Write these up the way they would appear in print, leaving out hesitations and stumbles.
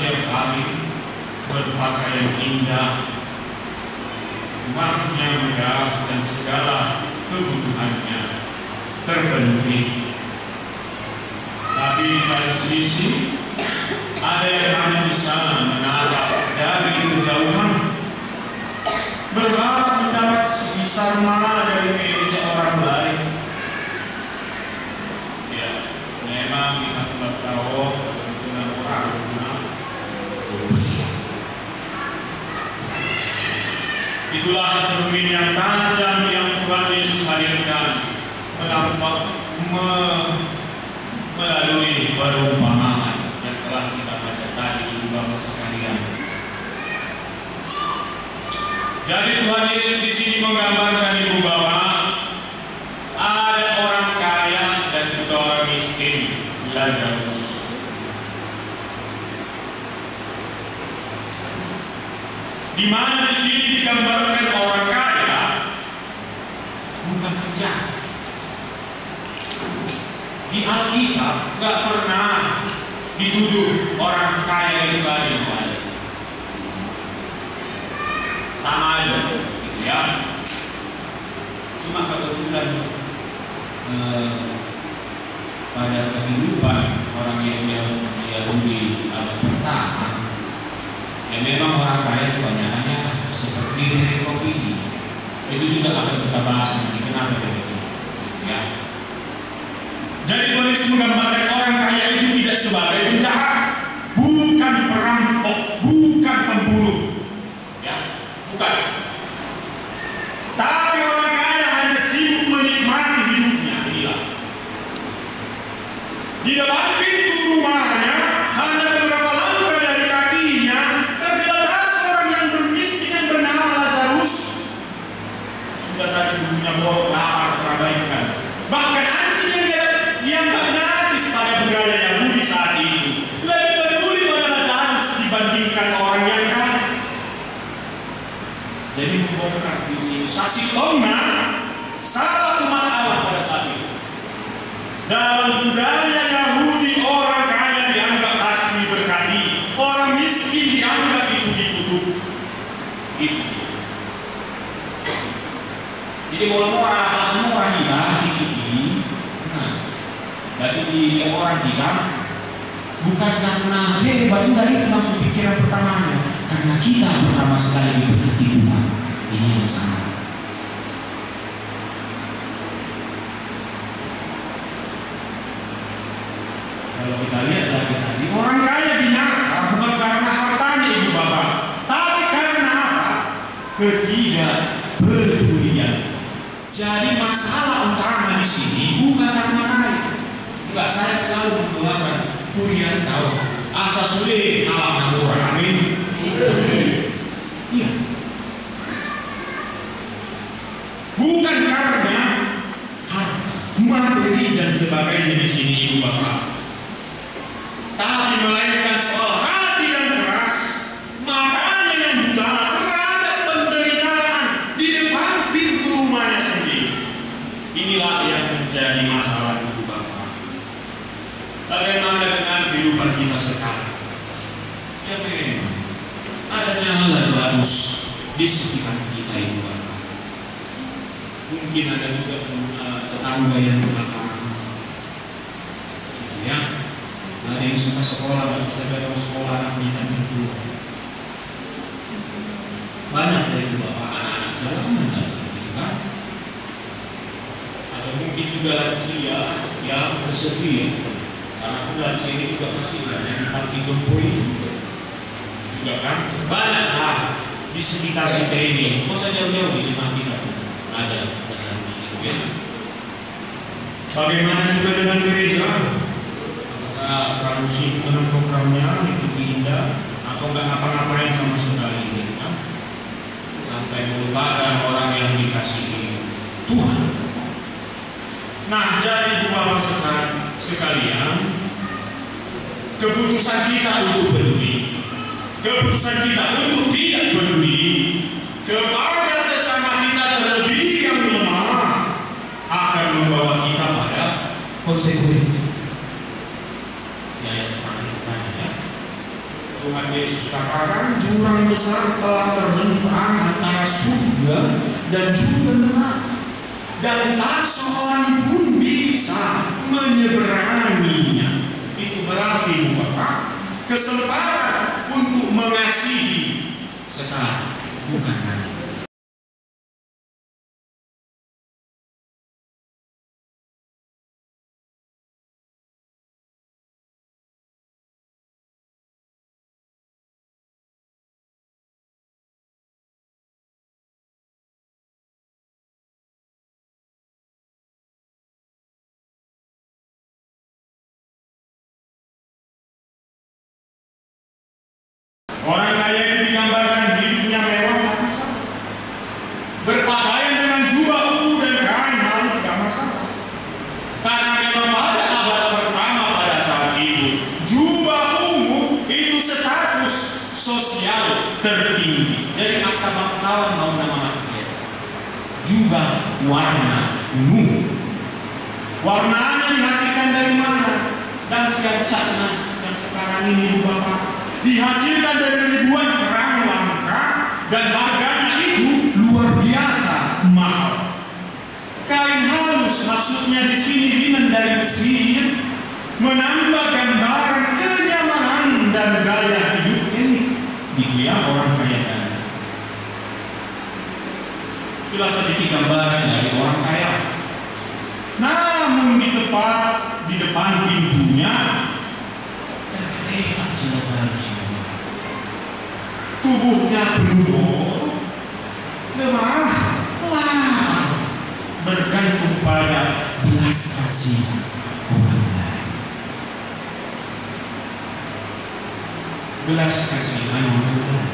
setiap hari berpakaian indah, rumahnya megah, dan segala kebutuhannya terpenuhi. Tapi di satu sisi ada yang hanya bisa menatap dari kejauhan, berharap mendapat sebesar mana dari milik orang lain. Ya, memang kita tidak tahu kepentingan orang terus. Itulah cermin yang tajam yang Tuhan Yesus hadirkan melalui perumpamaan yang telah kita baca tadi di Bapak sekalian. Jadi Tuhan Yesus di sini menggambarkan ibu bapak, ada orang kaya dan juga orang miskin, Lazarus. Di mana di sini digambarkan orang kaya bukan penjahat. Di Alkitab nggak pernah dituduh orang kaya itu ada. Sama aja, gitu ya. Cuma kebetulan pada kehidupan orang yang Yahudi abad pertama, ya memang orang kaya kebanyakannya seperti kopi ini. Itu juga akan kita bahas nanti kenapa begitu, ya. Jadi Tuhan Yesus menggambarkan orang kaya itu tidak sebagai penjahat, bukan perampok, bukan pembunuh, ya, bukan. Tapi orang kaya hanya sibuk menikmati hidupnya. Inilah di depan pintu rumahnya, hanya beberapa langkah dari kakinya, terletak seorang yang bermiskin yang bernama Lazarus. Sudah tadi tubuhnya borok, lapar, terabaikan. Bahkan anjing yang tak najis pada budaya Yahudi saat itu lebih peduli pada Lazarus dibandingkan orang yang kaya. Jadi membongkar di sini sasitona salah umat Allah pada saat itu. Dalam budaya Yahudi, orang kaya dianggap pasti diberkati, orang miskin dianggap itu dikutuk. Itu. Jadi kalau orang gila dikit. Jadi di orang hilang bukan karena hebat, dari langsung pikiran pertamanya, karena kita pertama sekali diberkati Tuhan. Ini yang sama. Kalau kita lihat lagi tadi, orang kaya binasa bukan karena hartanya ibu bapak, tapi karena apa? Ketidakpedulian. Jadi masalah utama di sini bukan karena kaya. Enggak, saya selalu menggunakan kurian tahu asal sulit alam orang. Amin. Iya. Bukan karena harta, materi dan sebagainya di sini ibu bapak, tapi melainkan soal hati yang keras, matanya yang buta terhadap penderitaan di depan pintu rumahnya sendiri. Inilah yang menjadi masalah. Bagaimana dengan kehidupan kita sekarang? Ya memang adanya Lazarus di sekitar kita itu. Mungkin ada juga tetangga yang berlatar, ya. Ada yang susah sekolah, nggak bisa bayar sekolah, anaknya itu. Banyak dari bapak anak-anak jalanan, kan? Atau mungkin juga lansia yang bersedia. Karena lansia ini juga pasti ada yang panti jompo itu juga kan banyak di sekitar kita ini. Mau saja jauh di sekitar kita ada Lazarus itu, ya. Bagaimana juga dengan gereja? Apakah terlalu sibuk dengan programnya, ikuti indah, atau nggak ngapa-ngapain sama sekali, ya? Sampai melupakan orang yang dikasihi Tuhan. Nah, jadi bapak sekalian, keputusan kita untuk peduli, keputusan kita untuk tidak peduli kepada sesama kita, terlebih yang lemah, akan membawa kita pada konsekuensi. Ya, yang terakhir tadi, ya. Tuhan Yesus katakan jurang besar telah terbentang antara surga dan juga neraka, dan tak seorang pun bisa menyeberanginya. Itu berarti Bapak, kesempatan untuk mengasihi sekarang, bukan nanti. Orang kaya itu digambarkan hidupnya mewah, berpakaian dengan jubah ungu dan kain halus, gak masalah. Karena memang pada abad pertama pada saat itu, jubah ungu itu status sosial tertinggi. Jadi akta bangsawan mau nama jubah warna ungu. Warnanya dihasilkan dari mana? Dan siap catnas yang sekarang ini Bapak, dihasilkan dari ribuan kerang langka dan harganya itu luar biasa mahal. Kain halus maksudnya di sini linen dari Mesir, menambah gambaran kenyamanan dan gaya hidup ini di orang kaya tadi. Itulah sedikit gambaran dari orang kaya. Namun di depan pintunya terlihat saudara-saudara, tubuhnya berlumur, lemah, bergantung pada belas kasih orang lain. Belas kasihan orang lain.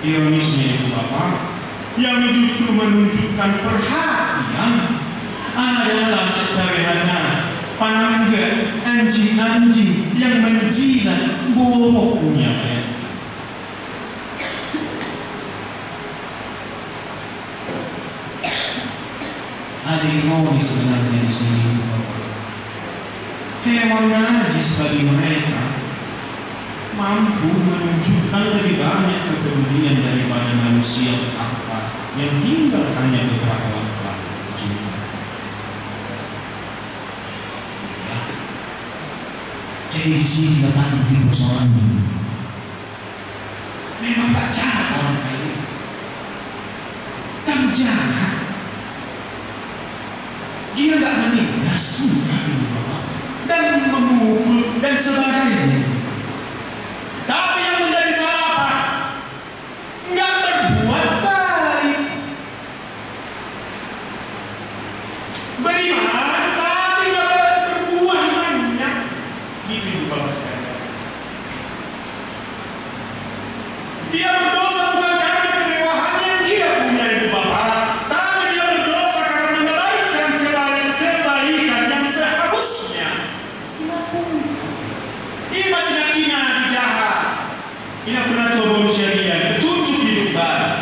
Ironisnya itu Bapak, yang justru menunjukkan perhatian adalah sederhana panangga anjing-anjing yang menjilat boboknya. Ada ironi sebenarnya di sini. Hewan najis bagi mereka mampu menunjukkan lebih banyak kepedulian daripada manusia bertakwa yang tinggal hanya beberapa waktu. Jadi di sini kita tahu di persoalan ini. Memang tak jahat orang kaya, tak jahat. Dia tak menindas dan memukul dan sebagainya. Tapi yang menjadi salah apa? Nggak berbuat baik, beriman tapi nggak berbuah banyak. Itu Bapak sekalian. Dia berdosa bukan karena kemewahan yang dia punya itu Bapak, tapi dia berdosa karena mengabaikan kebaikan yang seharusnya. Ini masih nakina dijahat. Ini pernah tua manusia dia petunjuk hidup baru.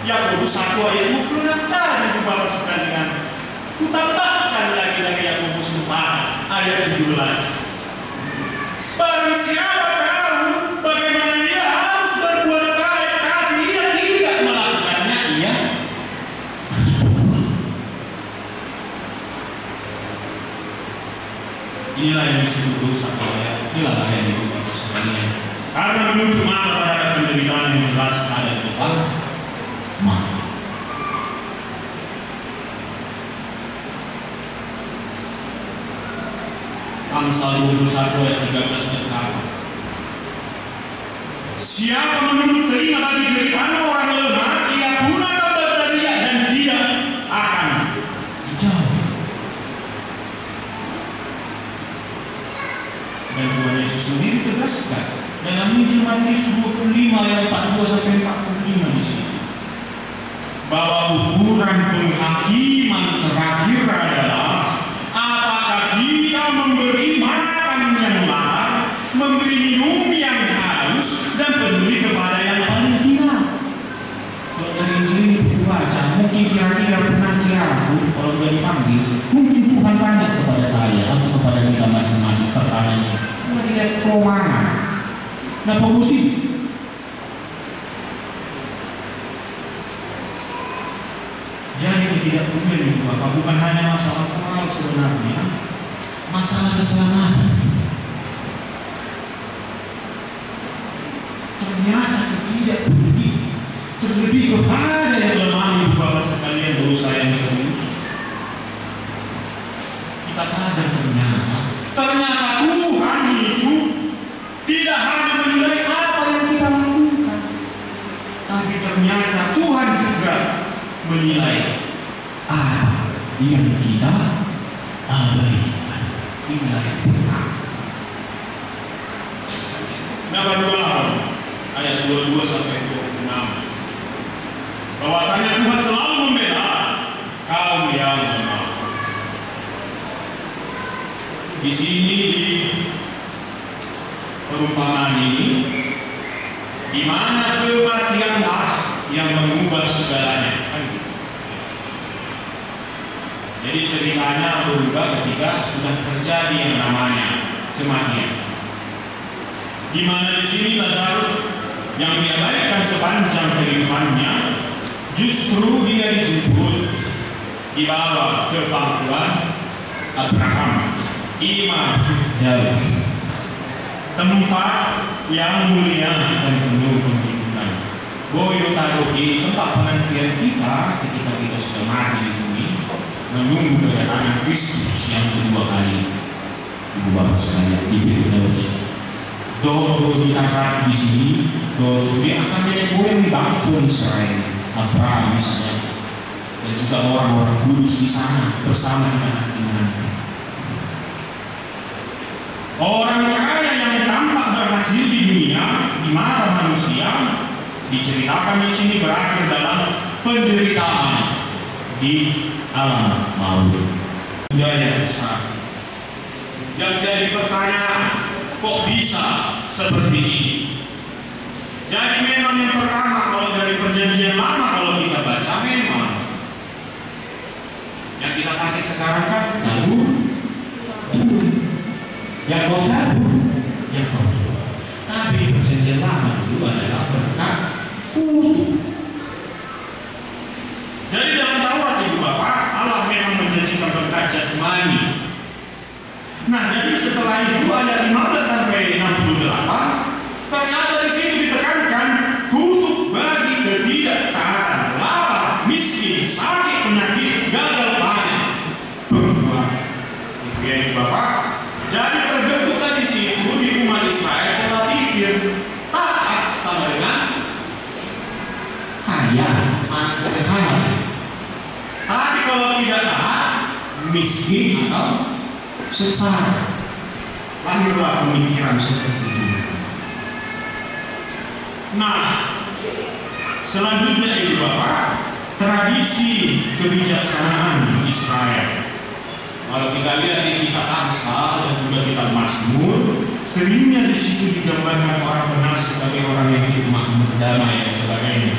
Yakobus 1 ayat 26 tadi Bapak sekalian. Kutambahkan lagi Yakobus 4 ayat 17. Barang siapa tahu bagaimana dia harus berbuat baik, tapi dia tidak melakukannya, ia inilah yang disebut dosa kaya. Inilah yang disebut sekalian. Karena menutup mata terhadap penderitaan yang jelas ada di depan mata. Amsal 21 ayat 13 berkata, siapa menutup telinga bagi jeritan orang lemah, ia pun akan berteriak dan tidak akan dijawab. Dan Tuhan Yesus sendiri tegaskan dalam Injil Matius 25 ayat 42 sampai 45 di sini, bahwa ukuran penghakiman terakhir adalah apakah kita memberi makan yang lahap, memberi minum yang halus, dan peduli kepada yang paling hina. Kalau dari Injil ini baca, mungkin kira-kira pernah kira kalau sudah dipanggil, mungkin Tuhan tanya kepada saya atau kepada kita masing-masing pertanyaan, cuma dilihat keuangan. Nah, bagus sih. Jadi ketidakpujian itu Bapak bukan hanya masalah moral sebenarnya, masalah keselamatan juga. Ternyata ketidakpujian terlebih kepada yang lemah ibu bapak sekalian, dosa yang serius. Kita sadar ternyata Tuhan itu tidak hanya menilai apa yang kita lakukan, tapi ternyata Tuhan juga menilai apa yang kita abaikan. Inilah yang benar. Naba 2 ayat 22 sampai 26. Bahwasanya Tuhan selalu membela kaum yang lemah. Di sini di perumpamaan ini, di mana kematianlah yang mengubah segalanya. Jadi ceritanya berubah ketika sudah terjadi yang namanya kematian. Di mana di sini Lazarus yang diabaikan sepanjang kehidupannya, justru dia dijemput, dibawa ke pangkuan Abraham, imam dari tempat yang mulia dan penuh penghidupan. Boyo taruhi tempat penantian kita ketika kita sudah mati di bumi, menunggu kedatangan Kristus yang kedua kali. Ibu bapak sekalian, terus doa dikatakan di sini, doa sudah akan nenek moyang di bangsa Israel, Abraham misalnya, dan juga orang-orang kudus di sana bersama dengan iman. Orang kaya yang tampak berhasil di dunia di mata manusia diceritakan di sini berakhir dalam penderitaan di alam maut. Budaya besar. Yang jadi pertanyaan, kok bisa seperti ini? Jadi memang yang pertama, kalau dari perjanjian lama kalau kita baca, memang yang kita pakai sekarang kan tabur, yang kau tabur, yang kau tabur. Tapi perjanjian lama dulu adalah berkat utuh. Jadi dalam Taurat ibu bapak, Allah memang menjanjikan berkat jasmani. Nah, jadi setelah itu ayat 15 sampai 68, ternyata di sini ditekankan kutuk bagi ketidaktaatan, lara, miskin, sakit, penyakit, gagal panen, perempuan. Itu ya ibu bapak. Jadi terbentuklah di situ di umat Israel pola pikir taat sama dengan kaya, sederhana. Tapi kalau tidak taat, miskin atau sengsara. Lahirlah pemikiran seperti itu. Nah, selanjutnya ibu bapak, tradisi kebijaksanaan Israel. Kalau kita lihat di kitab Amsal dan juga kitab Mazmur, seringnya di situ digambarkan orang benar sebagai orang yang hidup makmur, damai dan sebagainya.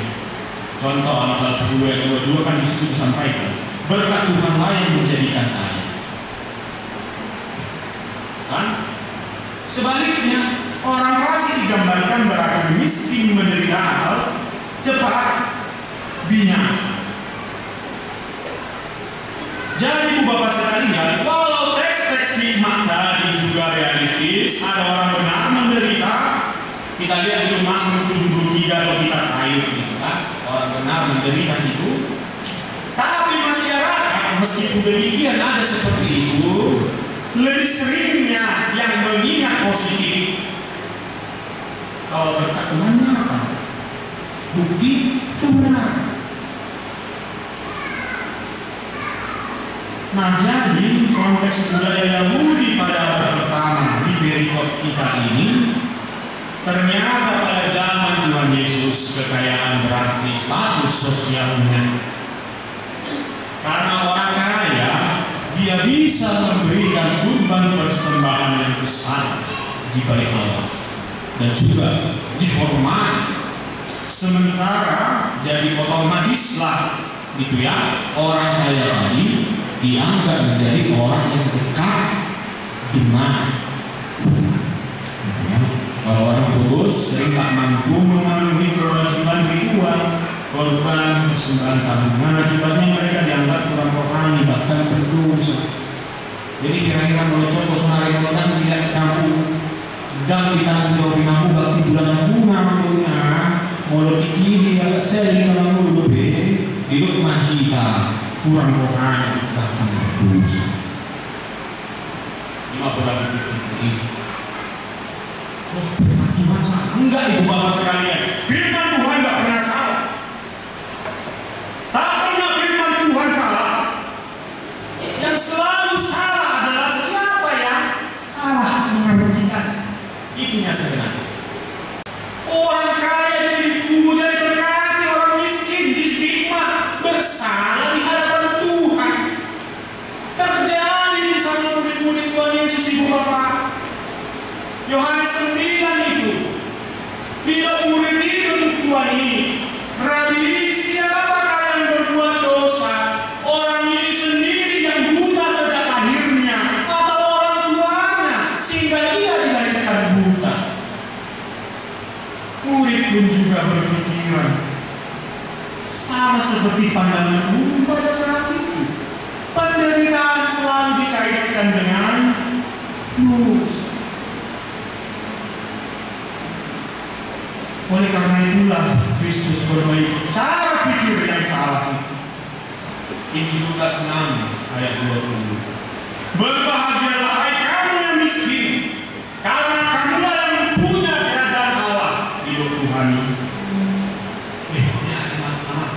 Contoh Amsal 10 ayat 22 kan di situ disampaikan, berkat Tuhanlah yang menjadikan kaya. Kan? Sebaliknya, orang fasik digambarkan berakhir miskin, menderita atau cepat binasa. Jadi ibu bapak sekalian, walau teks-teks hikmah tadi juga realistis, ada orang benar menderita. Kita lihat di Mazmur 73 atau kitab Ayub gitu kan, orang benar menderita itu. Tapi masyarakat meskipun demikian ada seperti itu, lebih seringnya yang mengingat positif. Kalau berkat Tuhan nyata, bukti kebenaran. Nah, jadi konteks budaya Yahudi pada abad pertama di perikop kita ini, ternyata pada zaman Tuhan Yesus kekayaan berarti status sosialnya. Karena orang kaya, dia bisa memberikan kurban persembahan yang besar di balik Allah dan juga dihormati. Sementara jadi otomatislah gitu ya, orang kaya tadi dianggap menjadi orang yang dekat dengan pengurus sering tak mampu memenuhi kewajiban ritual, korban, persembahan tabungan. Akibatnya mereka dianggap kurang rohani, bahkan berdosa. Jadi kira-kira mulai contoh sungai kodan tidak kamu dan ditanggung jawab kamu bakti bulan bunga mampunya mulut ini agak sering kalau mulut hidup mahita kurang rohani, bahkan berdosa. 50 ini. Oh, firman Tuhan salah. Enggak, ibu bapak sekalian. Firman Tuhan enggak pernah salah. Tak pernah firman Tuhan salah. Yang selalu salah adalah siapa yang salah mengartikan. Itunya sebenarnya. Orang kaya dipuja, diberkati, orang miskin distigma bersalah di hadapan Tuhan. Terjadi sama murid-murid Tuhan Yesus, ibu bapak. Yohanes 9 itu, bila murid itu Tuhan ini, Rabi, siapakah yang berbuat dosa? Orang ini sendiri yang buta sejak lahirnya, atau orang tuanya sehingga ia dilahirkan buta? Murid pun juga berpikiran sama seperti pandangan umum pada saat itu. Penderitaan selalu dikaitkan dengan dosa. Oleh karena itulah Kristus berbaik cara pikir yang salah. Injil Lukas 6 ayat 20. Berbahagialah hai kamu yang miskin, karena kamulah yang punya kerajaan Allah. Hidup Tuhan. Punya teman-teman.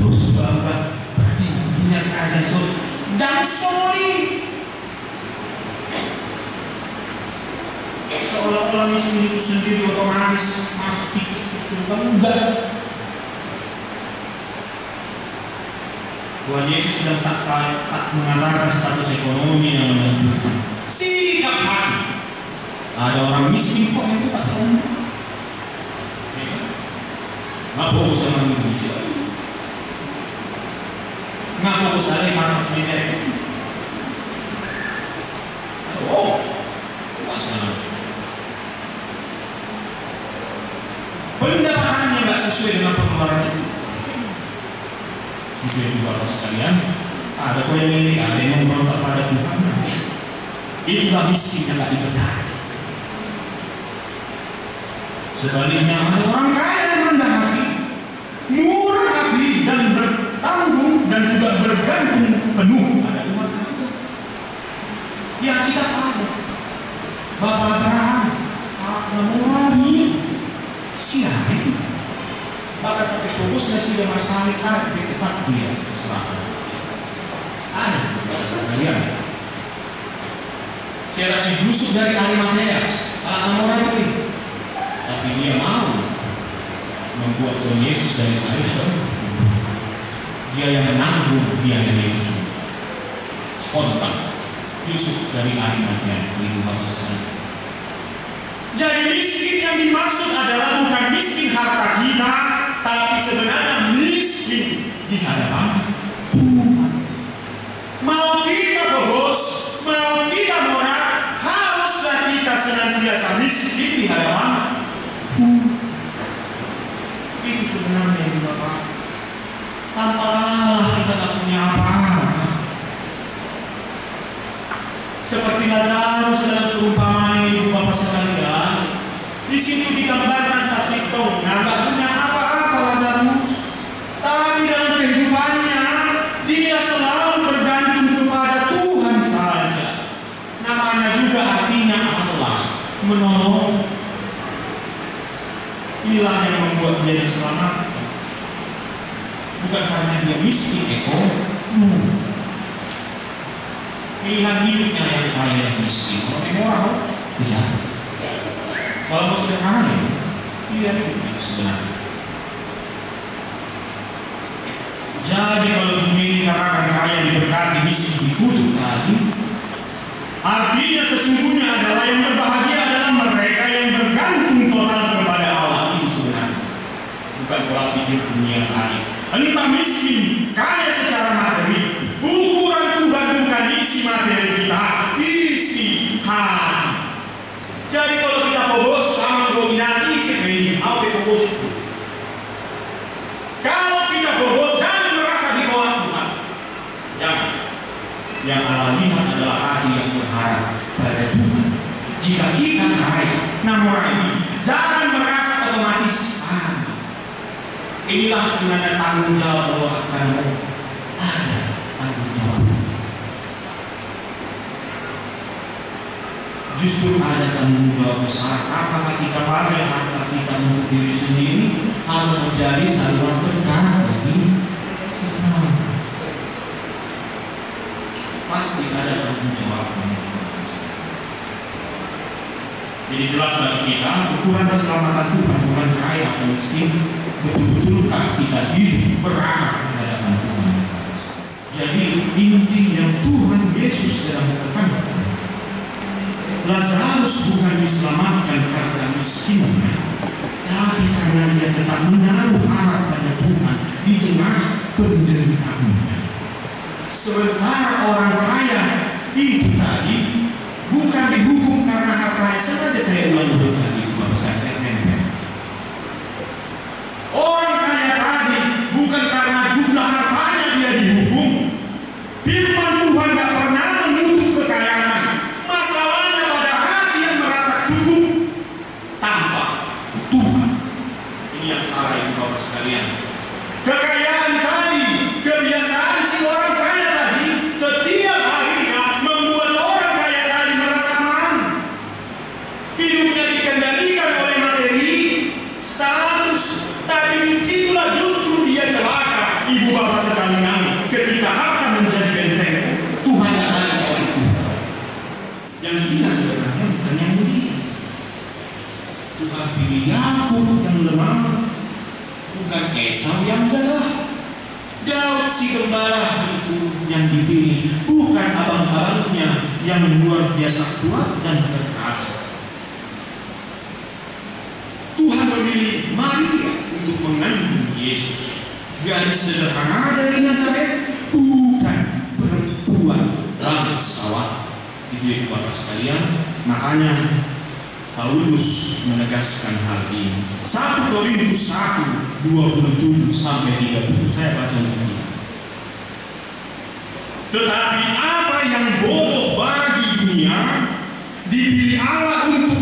Bos banget. Berarti punya kerajaan surga. Dan sorry. Seolah-olah miskin itu sendiri otomatis masuk tiket ke surga. Enggak. Tuhan Yesus sedang tak mengatakan status ekonomi yang menentukan sikap hati. Ada orang miskin kok itu tak sombong. Ngapa usah manusia? Ngapa usah panas meja itu? Oh, masalah. Pendapatannya nggak sesuai dengan pengeluaran itu. Itu yang Bapak sekalian, ada kau yang iri, ada yang memberontak pada Tuhan. Itulah miskin yang tak diberkati. Sebaliknya ada orang kaya yang rendah hati, murah hati dan bertanggung dan juga bergantung penuh pada Tuhan. Ya kita ada Bapak Abraham, Pak Namorani, siapa itu? Bahkan sampai fokusnya sudah masalah sangat tetap dia keserahkan. Ada sekalian. Saya kasih Yusuf dari Arimatea, orang itu, tapi dia mau membuat Tuhan Yesus dari Salib. Dia yang menanggung biayanya itu semua. Spontan. Yusuf dari Arimatea, ibu bapak sekalian. Jadi miskin yang dimaksud adalah bukan miskin harta kita, tapi sebenarnya miskin di hadapan Tuhan. Mau kita bos, mau kita murah, haruslah kita senantiasa miskin di hadapan Tuhan. Itu sebenarnya yang Bapak. Tanpa Allah kita tak punya apa-apa. Seperti Lazarus dalam perumpamaan ini, Bapak sekalian, di situ digambarkan Sasito, nggak punya apa-apa Lazarus, tapi dalam kehidupannya dia selalu bergantung kepada Tuhan saja. Namanya juga artinya Allah menolong. Inilah yang membuat dia diselamatkan. Bukan karena dia miskin ekonomi. Pilihan hidupnya yang kaya dan miskin. Kalau moral, tidak. Kalau mau sederhana ya, pilihan hidupnya sebenarnya. Jadi kalau dunia ini katakan kaya diberkati, miskin dikutuk tadi, artinya sesungguhnya adalah yang berbahagia adalah mereka yang bergantung total kepada Allah. Itu sebenarnya. Bukan pola pikir dunia tadi. Entah miskin, kaya secara materi, ukuran Tuhan bukan isi materi kita, isi hati. Jadi kalau kita bos sama dominan Zakaria, Namora ini. Jangan merasa otomatis. Inilah sebenarnya tanggung jawab Allah, karena ada tanggung jawab. Justru ada tanggung jawab besar. Apakah kita pakai harta kita untuk diri sendiri atau menjadi saluran berkah bagi sesama? Pasti ada tanggung jawab. Jadi jelas bagi kita, ukuran keselamatan Tuhan bukan kaya atau miskin. Betul-betulkah kita hidup beranak di hadapan Tuhan? Jadi inti yang Tuhan Yesus sedang tekankan, Lazarus bukan diselamatkan karena miskinnya, tapi karena dia tetap menaruh harap pada Tuhan di tengah penderitaannya. Sementara orang kaya itu tadi bukan dihukum karena hartanya. Sengaja saya ulang tadi, Bapak saya orang kaya tadi bukan karena jumlah hartanya dia dihukum. Firman Tuhan tidak pernah menutup kekayaan. Masalahnya pada hati yang merasa cukup tanpa Tuhan. Ini yang salah itu Bapak sekalian. Kekayaan tadi, kebiasaan si orang kaya tadi setiap harinya membuat orang kaya tadi merasa aman. Hidupnya dikendalikan oleh materi, status. Tapi disitulah justru dia celaka, ibu bapak sekalian, ketika harta menjadi benteng. Tuhan yang ada oleh Tuhan. Yang hina sebenarnya bukan yang mulia. Tuhan pilih Yakub yang lemah, bukan Esau yang gagah. Daud si gembala itu yang dipilih, bukan abang-abangnya yang luar biasa kuat dan perkasa. Tuhan memilih Maria untuk mengandung Yesus. Gadis sederhana dari Nazaret, bukan perempuan bangsawan. Itu ya Bapak sekalian. Makanya Paulus menegaskan hal ini. 1 Korintus 1:27 sampai 30. Saya baca untuk kita. Tetapi apa yang bodoh bagi dunia dipilih Allah untuk